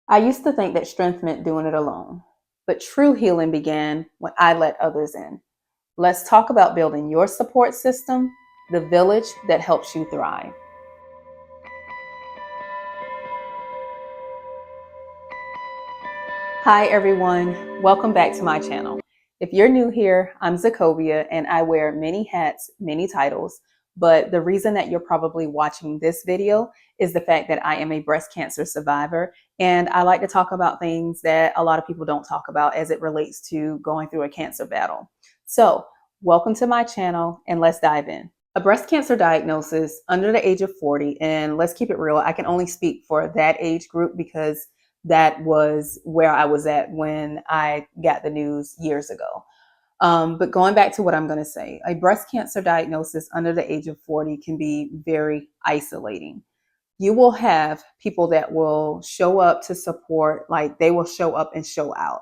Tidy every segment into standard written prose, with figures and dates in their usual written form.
I used to think that strength meant doing it alone, but true healing began when I let others in. Let's talk about building your support system, the village that helps you thrive. Hi, everyone. Welcome back to my channel. If you're new here, I'm Zacovia and I wear many hats, many titles. But the reason that you're probably watching this video is the fact that I am a breast cancer survivor. And I like to talk about things that a lot of people don't talk about as it relates to going through a cancer battle. So, welcome to my channel and let's dive in. A breast cancer diagnosis under the age of 40, and let's keep it real, I can only speak for that age group because that was where I was at when I got the news years ago. But going back to what I'm going to say, a breast cancer diagnosis under the age of 40 can be very isolating. You will have people that will show up to support, like they will show up and show out.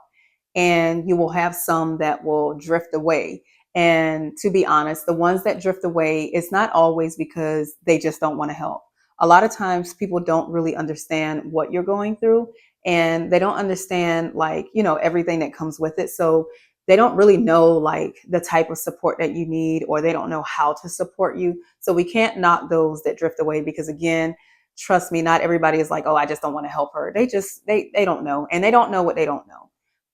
And you will have some that will drift away. And to be honest, the ones that drift away, it's not always because they just don't want to help. A lot of times people don't really understand what you're going through and they don't understand everything that comes with it. So they don't really know like the type of support that you need, or they don't know how to support you. So we can't knock those that drift away because again, trust me, not everybody is like, oh, I just don't want to help her. They don't know, and they don't know what they don't know.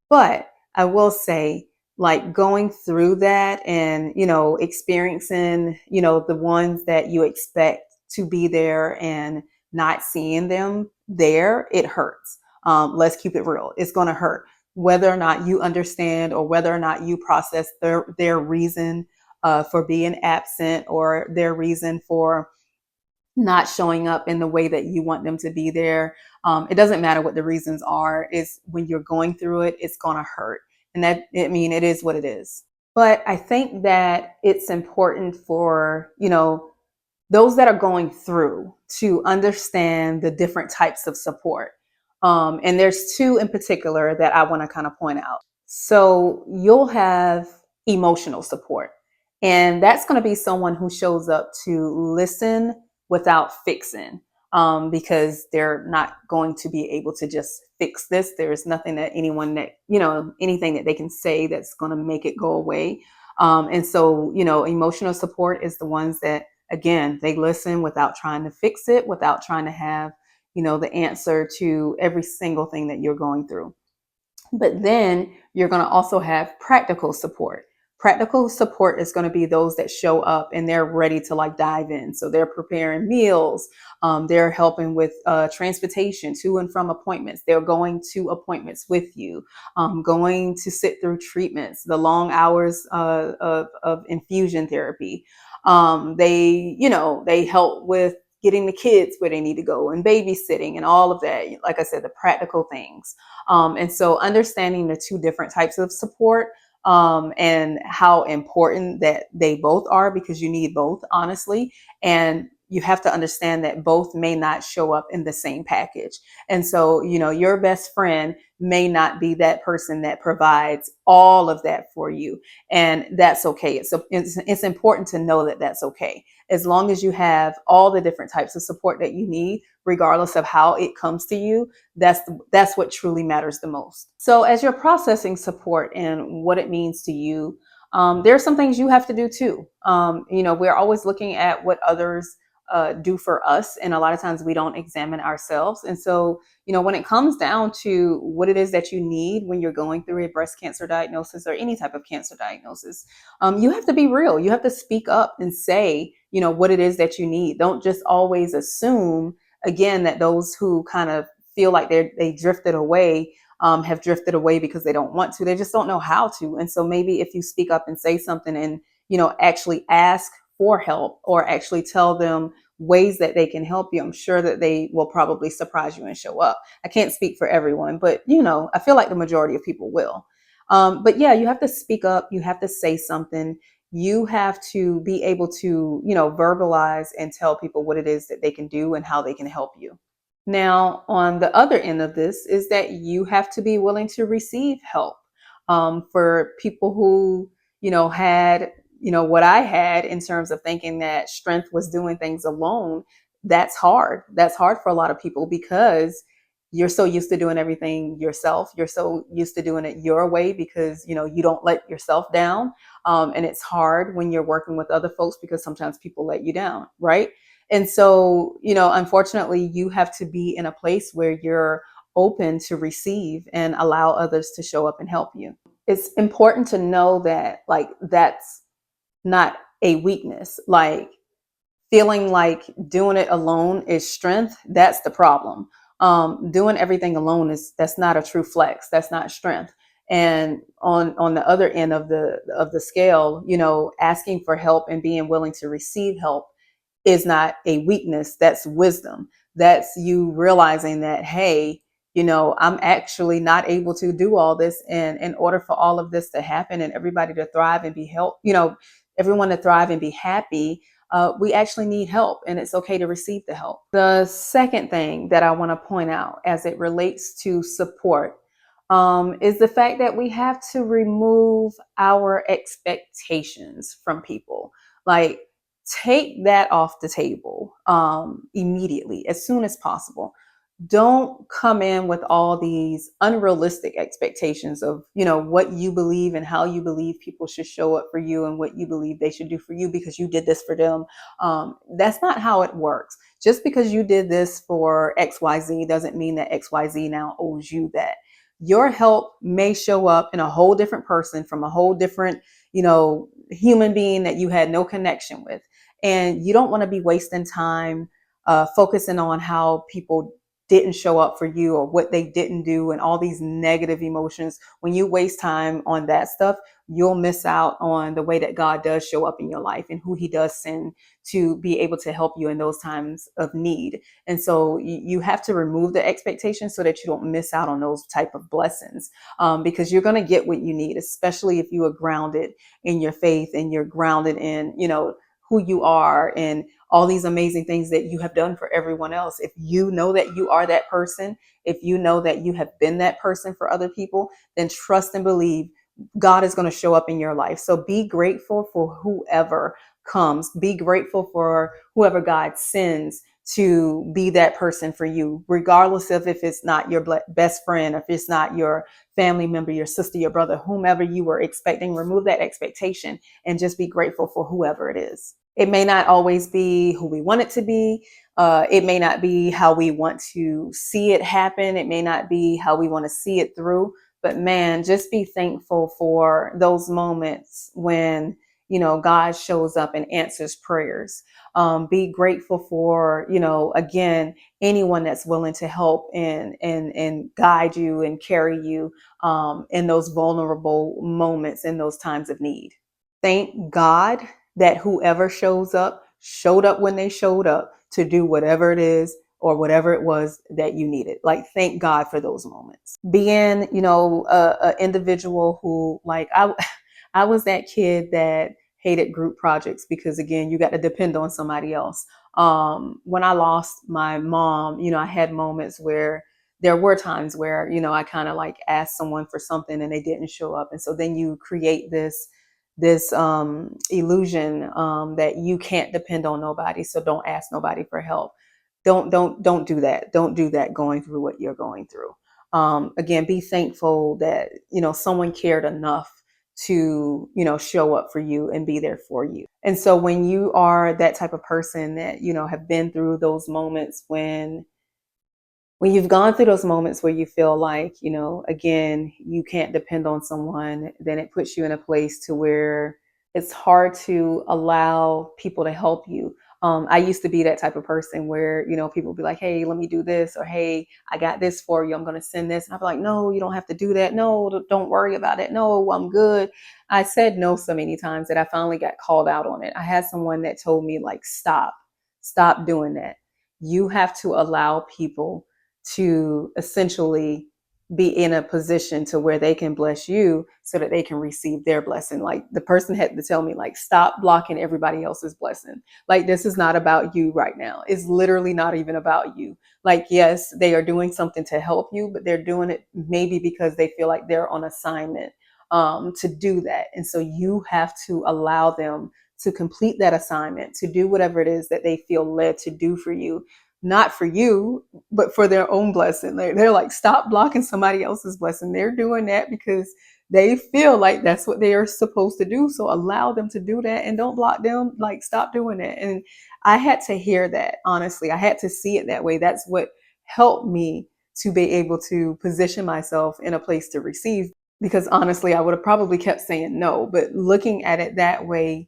But I will say, like going through that and, experiencing, the ones that you expect to be there and not seeing them there, it hurts. Let's keep it real. It's going to hurt whether or not you understand or whether or not you process their reason for being absent or their reason for not showing up in the way that you want them to be there. It doesn't matter what the reasons are. Is when you're going through it, it's going to hurt. And it is what it is. But I think that it's important for, those that are going through to understand the different types of support. And there's two in particular that I want to kind of point out. So you'll have emotional support, and that's going to be someone who shows up to listen without fixing, because they're not going to be able to just fix this. There's nothing that anything that they can say that's going to make it go away. And so, emotional support is the ones that, again, they listen without trying to fix it, without trying to have, the answer to every single thing that you're going through. But then you're going to also have practical support. Practical support is going to be those that show up and they're ready to like dive in. So they're preparing meals. They're helping with transportation to and from appointments. They're going to appointments with you, going to sit through treatments, the long hours of infusion therapy. They help with getting the kids where they need to go and babysitting and all of that. Like I said, the practical things. And so understanding the two different types of support, and how important that they both are, because you need both, honestly. And you have to understand that both may not show up in the same package. And so, your best friend may not be that person that provides all of that for you. And that's okay. It's important to know that that's okay. As long as you have all the different types of support that you need, regardless of how it comes to you, that's what truly matters the most. So as you're processing support and what it means to you, there are some things you have to do too. We're always looking at what others do for us, and a lot of times we don't examine ourselves. And so, when it comes down to what it is that you need when you're going through a breast cancer diagnosis or any type of cancer diagnosis, you have to be real. You have to speak up and say, what it is that you need. Don't just always assume, again, that those who kind of feel like they drifted away have drifted away because they don't want to. They just don't know how to. And so maybe if you speak up and say something and, actually ask for help or actually tell them ways that they can help you, I'm sure that they will probably surprise you and show up. I can't speak for everyone, but, I feel like the majority of people will. But yeah, you have to speak up. You have to say something. You have to be able to, verbalize and tell people what it is that they can do and how they can help you. Now, on the other end of this is that you have to be willing to receive help. For people who, had, what I had in terms of thinking that strength was doing things alone, that's hard. That's hard for a lot of people because you're so used to doing everything yourself. You're so used to doing it your way because, you don't let yourself down. And it's hard when you're working with other folks because sometimes people let you down, right? And so, unfortunately, you have to be in a place where you're open to receive and allow others to show up and help you. It's important to know that, like, that's not a weakness. Like, feeling like doing it alone is strength, that's the problem. Doing everything alone that's not a true flex. That's not strength. And on the other end of the scale, asking for help and being willing to receive help is not a weakness. That's wisdom. That's you realizing that, hey, I'm actually not able to do all this. And in order for all of this to happen and everybody to thrive and be helped, everyone to thrive and be happy, we actually need help, and it's okay to receive the help. The second thing that I want to point out as it relates to support is the fact that we have to remove our expectations from people. Like, take that off the table immediately, as soon as possible. Don't come in with all these unrealistic expectations of, what you believe and how you believe people should show up for you and what you believe they should do for you because you did this for them. That's not how it works. Just because you did this for XYZ doesn't mean that XYZ now owes you that. Your help may show up in a whole different person from a whole different, human being that you had no connection with. And you don't want to be wasting time focusing on how people didn't show up for you or what they didn't do and all these negative emotions. When you waste time on that stuff, you'll miss out on the way that God does show up in your life and who he does send to be able to help you in those times of need. And so you have to remove the expectations so that you don't miss out on those type of blessings, because you're going to get what you need, especially if you are grounded in your faith and you're grounded in, who you are and all these amazing things that you have done for everyone else. If you know that you are that person, if you know that you have been that person for other people, then trust and believe God is going to show up in your life. So be grateful for whoever comes. Be grateful for whoever God sends to be that person for you, regardless of if it's not your best friend, or if it's not your family member, your sister, your brother, whomever you were expecting. Remove that expectation and just be grateful for whoever it is. It may not always be who we want it to be. It may not be how we want to see it happen. It may not be how we want to see it through. But man, just be thankful for those moments when, God shows up and answers prayers. Be grateful for, again, anyone that's willing to help and guide you and carry you in those vulnerable moments, in those times of need. Thank God that whoever showed up when they showed up to do whatever it is or whatever it was that you needed. Like, thank God for those moments. Being, a individual who, like, I was that kid that hated group projects because, again, you got to depend on somebody else. When I lost my mom, I had moments where there were times where, I kind of like asked someone for something and they didn't show up. And so then you create this illusion that you can't depend on nobody, so don't ask nobody for help. Don't do that. Don't do that going through what you're going through. Again, be thankful that someone cared enough to show up for you and be there for you. And so when you are that type of person that have been through those moments when you've gone through those moments where you feel like, again, you can't depend on someone, then it puts you in a place to where it's hard to allow people to help you. I used to be that type of person where, people would be like, hey, let me do this, or hey, I got this for you, I'm going to send this. And I'd be like, no, you don't have to do that. No, don't worry about it. No, I'm good. I said no so many times that I finally got called out on it. I had someone that told me, like, stop doing that. You have to allow people to essentially be in a position to where they can bless you so that they can receive their blessing. Like, the person had to tell me, like, stop blocking everybody else's blessing. Like, this is not about you right now. It's literally not even about you. Like, yes, they are doing something to help you, but they're doing it maybe because they feel like they're on assignment to do that. And so you have to allow them to complete that assignment, to do whatever it is that they feel led to do for you, not for you, but for their own blessing. They're like, stop blocking somebody else's blessing. They're doing that because they feel like that's what they are supposed to do. So allow them to do that and don't block them. Like, stop doing that. And I had to hear that, honestly. I had to see it that way. That's what helped me to be able to position myself in a place to receive. Because honestly, I would have probably kept saying no. But looking at it that way,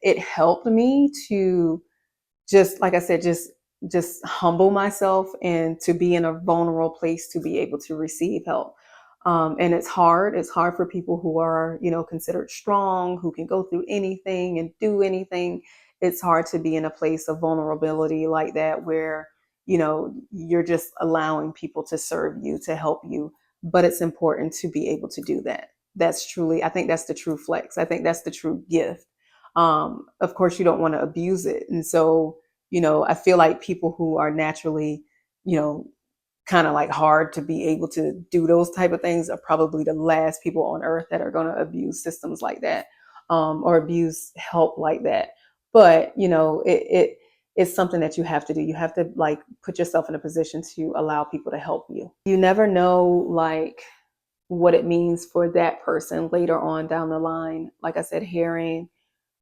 it helped me to just, like I said, just humble myself and to be in a vulnerable place to be able to receive help. And it's hard. It's hard for people who are, considered strong, who can go through anything and do anything. It's hard to be in a place of vulnerability like that where, you're just allowing people to serve you, to help you. But it's important to be able to do that. I think that's the true flex. I think that's the true gift. Of course, you don't want to abuse it. And so, I feel like people who are naturally, you know, kind of like hard to be able to do those type of things are probably the last people on earth that are going to abuse systems like that, or abuse help like that. But, it's something that you have to do. You have to like put yourself in a position to allow people to help you. You never know like what it means for that person later on down the line. Like I said, hearing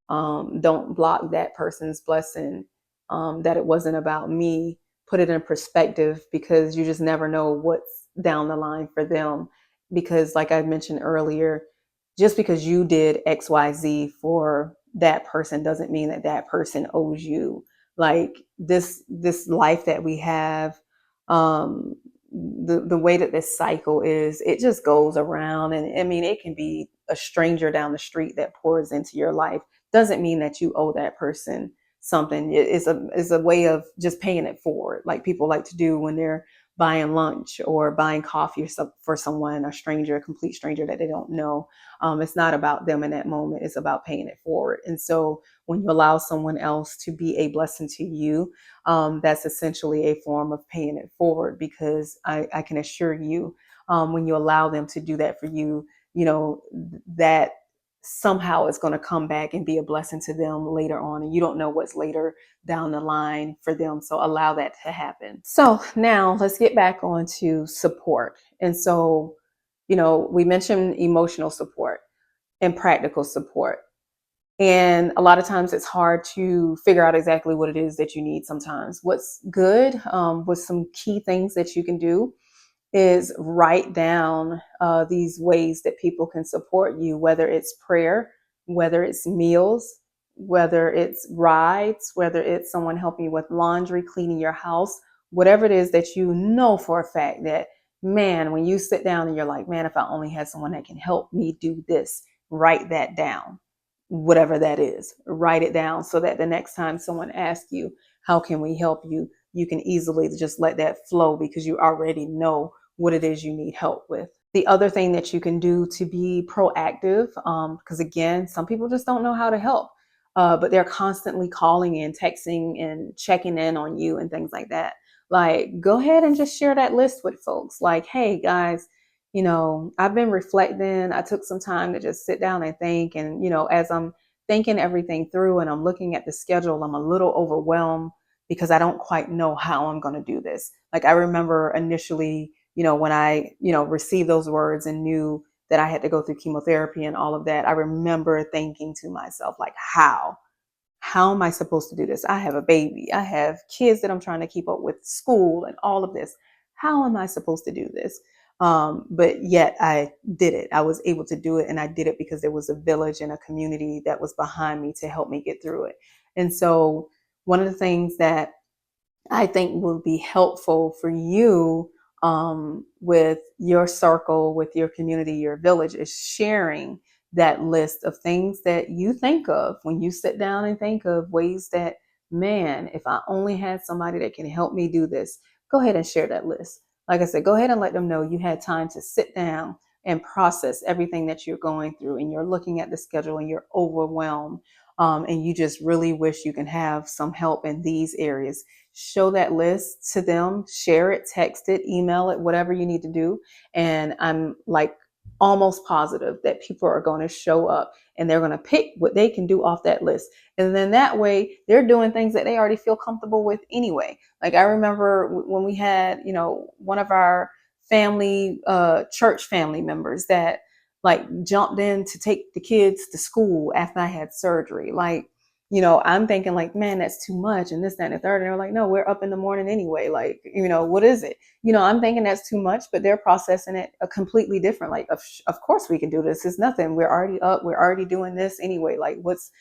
don't block that person's blessing, that it wasn't about me. Put it in perspective, because you just never know what's down the line for them. Because like I mentioned earlier, just because you did XYZ for that person doesn't mean that that person owes you. Like this life that we have, the way that this cycle is, it just goes around. And I mean, it can be a stranger down the street that pours into your life, doesn't mean that you owe that person something. It's a way of just paying it forward, like people like to do when they're buying lunch or buying coffee or for someone, a stranger, a complete stranger that they don't know. It's not about them in that moment. It's about paying it forward. And so when you allow someone else to be a blessing to you, that's essentially a form of paying it forward, because I can assure you, when you allow them to do that for you, that somehow it's going to come back and be a blessing to them later on. And you don't know what's later down the line for them. So allow that to happen. So now let's get back on to support. And so, we mentioned emotional support and practical support. And a lot of times it's hard to figure out exactly what it is that you need sometimes. What's good, with some key things that you can do, is write down these ways that people can support you, whether it's prayer, whether it's meals, whether it's rides, whether it's someone helping you with laundry, cleaning your house, whatever it is that you know for a fact that, man, when you sit down and you're like, man, if I only had someone that can help me do this, write that down. Whatever that is, write it down so that the next time someone asks you, how can we help you? You can easily just let that flow, because you already know what it is you need help with. The other thing that you can do to be proactive, because again, some people just don't know how to help, but they're constantly calling and texting and checking in on you and things like that. Like, go ahead and just share that list with folks. Like, hey guys, I've been reflecting. I took some time to just sit down and think. And, as I'm thinking everything through and I'm looking at the schedule, I'm a little overwhelmed because I don't quite know how I'm going to do this. Like, I remember initially, when I, received those words and knew that I had to go through chemotherapy and all of that, I remember thinking to myself, like, how am I supposed to do this? I have a baby. I have kids that I'm trying to keep up with, school and all of this. How am I supposed to do this? But yet I did it. I was able to do it. And I did it because there was a village and a community that was behind me to help me get through it. And so one of the things that I think will be helpful for you, with your circle, with your community, your village, is sharing that list of things that you think of when you sit down and think of ways that, man, if I only had somebody that can help me do this, go ahead and share that list. Like I said, go ahead and let them know you had time to sit down and process everything that you're going through, and you're looking at the schedule and you're overwhelmed, and you just really wish you can have some help in these areas. Show that list to them, share it, text it, email it, whatever you need to do. And I'm like almost positive that people are going to show up and they're going to pick what they can do off that list. And then that way they're doing things that they already feel comfortable with anyway. Like I remember when we had, one of our family, church family members that like jumped in to take the kids to school after I had surgery. Like, I'm thinking like, man, that's too much and this, that, and the third. And they're like, no, we're up in the morning anyway. Like, what is it? I'm thinking that's too much, but they're processing it a completely different. Like, of course we can do this. It's nothing. We're already up. We're already doing this anyway. Like, what's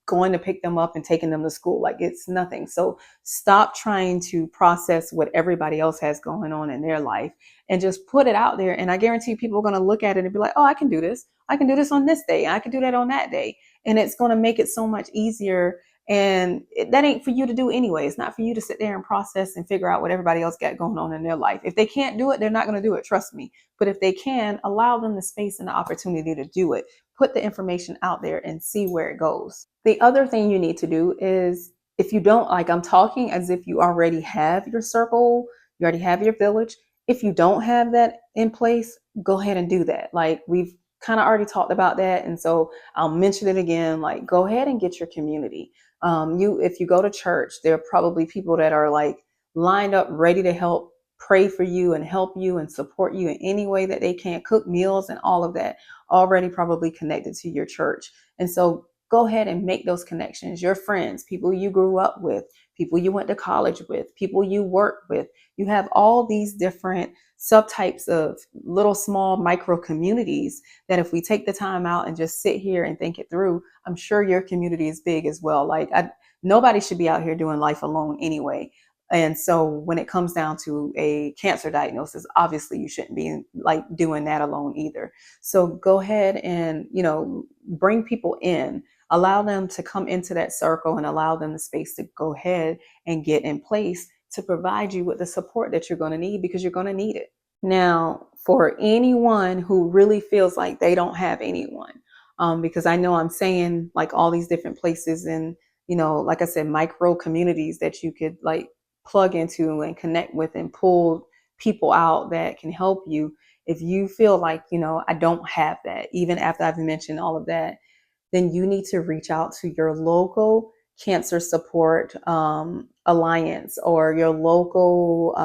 going to pick them up and taking them to school? Like, it's nothing. So stop trying to process what everybody else has going on in their life and just put it out there. And I guarantee people are going to look at it and be like, oh, I can do this. I can do this on this day. I can do that on that day. And it's going to make it so much easier. And that ain't for you to do anyway. It's not for you to sit there and process and figure out what everybody else got going on in their life. If they can't do it, they're not going to do it. Trust me. But if they can, allow them the space and the opportunity to do it. Put the information out there and see where it goes. The other thing you need to do is, if you don't, like, I'm talking as if you already have your circle, you already have your village. If you don't have that in place, go ahead and do that. Like, we've kind of already talked about that. And so I'll mention it again. Like, go ahead and get your community. If you go to church, there are probably people that are like lined up, ready to help, pray for you and help you and support you in any way that they can, cook meals and all of that, already probably connected to your church. And so go ahead and make those connections. Your friends, people you grew up with, people you went to college with, people you work with. You have all these different subtypes of little small micro communities that if we take the time out and just sit here and think it through, I'm sure your community is big as well. Like, nobody should be out here doing life alone anyway. And so when it comes down to a cancer diagnosis, obviously you shouldn't be like doing that alone either. So go ahead and, bring people in, allow them to come into that circle and allow them the space to go ahead and get in place to provide you with the support that you're going to need, because you're going to need it. Now, for anyone who really feels like they don't have anyone, because I know I'm saying like all these different places and, like I said, micro communities that you could like plug into and connect with and pull people out that can help you. If you feel like, I don't have that, even after I've mentioned all of that, then you need to reach out to your local cancer support alliance or your local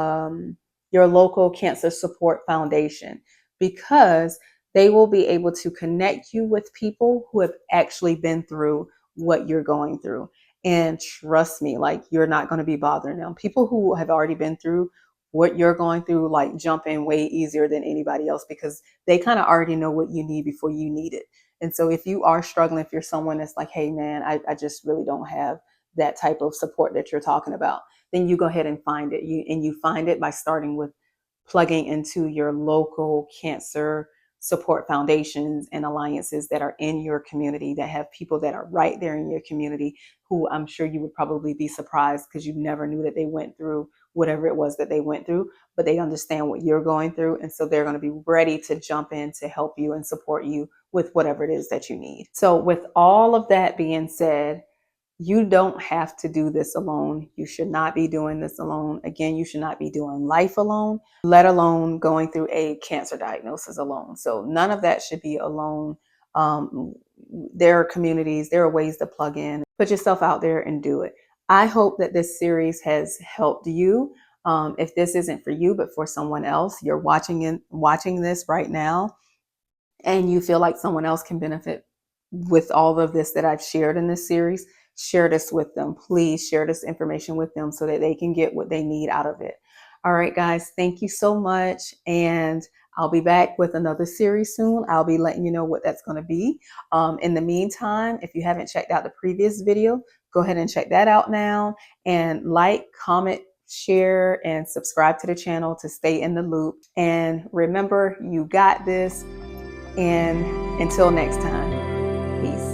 cancer support foundation, because they will be able to connect you with people who have actually been through what you're going through. And trust me, like, you're not going to be bothering them. People who have already been through what you're going through, like, jump in way easier than anybody else, because they kind of already know what you need before you need it. And so if you are struggling, if you're someone that's like, hey man, I just really don't have that type of support that you're talking about, then you go ahead and find it. You find it by starting with plugging into your local cancer support foundations and alliances that are in your community, that have people that are right there in your community, who I'm sure you would probably be surprised, because you never knew that they went through whatever it was that they went through, but they understand what you're going through. And so they're going to be ready to jump in to help you and support you with whatever it is that you need. So with all of that being said, you don't have to do this alone. You should not be doing this alone. Again, you should not be doing life alone, let alone going through a cancer diagnosis alone. So none of that should be alone. There are communities, there are ways to plug in, put yourself out there and do it. I hope that this series has helped you. If this isn't for you, but for someone else, you're watching this right now, and you feel like someone else can benefit with all of this that I've shared in this series, share this with them. Please share this information with them so that they can get what they need out of it. All right, guys, thank you so much. And I'll be back with another series soon. I'll be letting you know what that's going to be. In the meantime, if you haven't checked out the previous video, go ahead and check that out now, and like, comment, share, and subscribe to the channel to stay in the loop. And remember, you got this. And until next time, peace.